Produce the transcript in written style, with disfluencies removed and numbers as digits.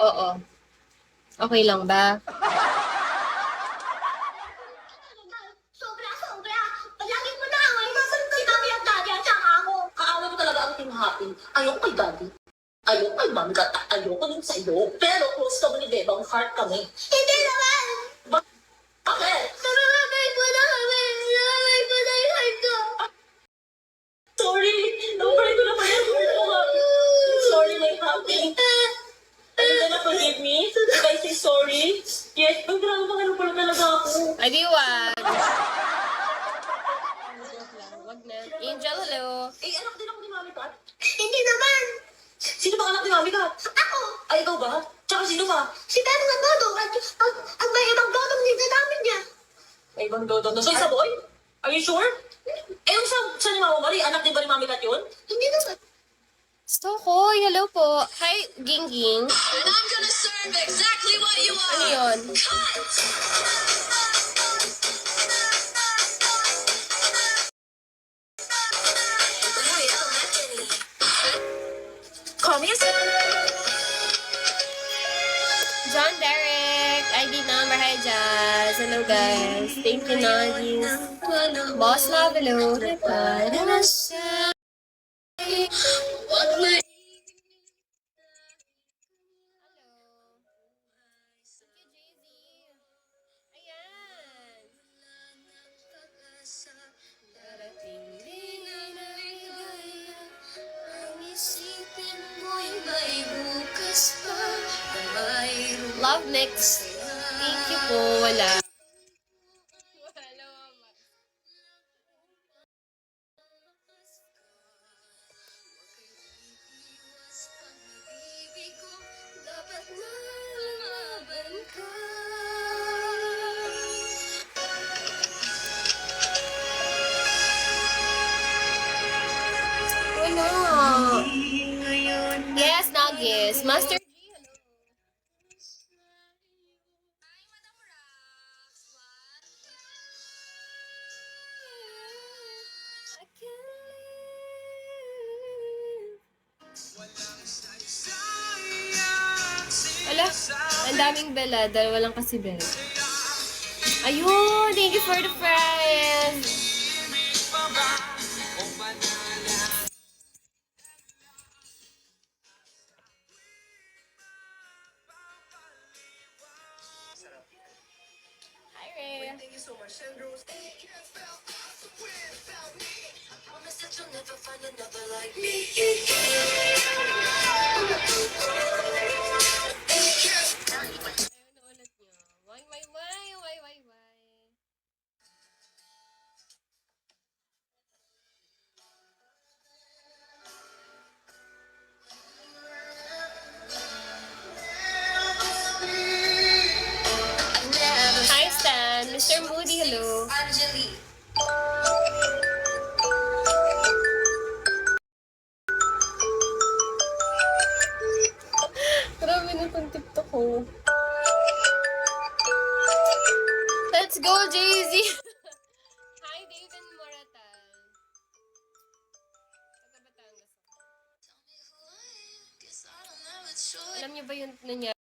Oo. Okay lang ba? Sobra-sobra! Palagi mo na away. Masalit kay mami at daddy at saka ako. Kaaway mo talaga ang tinahapin. Ayoko kay daddy. Ayoko kay mami at ayoko din sa'yo. Pero close kami ni Bebang heart kami. Hindi naman! Bakit? Namamagay ko na kami. Namamagay ko na yung heart ko. Sorry. Namamagay ko na pala yung heart ko. Sorry, my happy. Are you gonna forgive me? If I say sorry? Yes. Ang grabe mga ano pala talaga ako. Ay, di wag. Wag na. Angel, hello. Anak din ako ni Mami Kat. Hindi naman. Sino ba anak ni Mami Kat? Ako. Ay, ikaw ba? Tsaka sino ka? Si Pero nga Dodong at ang may ibang Dodong dito namin niya. May ibang Dodong? So, isa boy? Are you sure? Yung sa ni Mama Marie, anak din ba ni Mami Kat yun? Hindi naman. Stokoy, hello po. Hi, Gingging. And I'm gonna serve exactly what you want. Ano yun? Cut! Call me a John Derek, ID number, hi Jazz. Hello guys. Thank you, Nagis. Boss Love, hello. Love mix. Thank you po. Wala. Wala. Yes, Nagis. Master G, hello. I can't live. Ala, ang daming bela dahil walang kasi bela. Ayun, thank you for the prize. Hi, Ray. Thank you so much, Sandros. Promise that you'll never find another like me. Ayun na ulit niyo. Why. Hi, Stan. Mr. Moody, hello. Anjali. Grabe na itong TikTok ko. Let's go, Jay-Z! Hi, David Moratal. Taga Batangas ako. Alam niyo ba yung nangyari?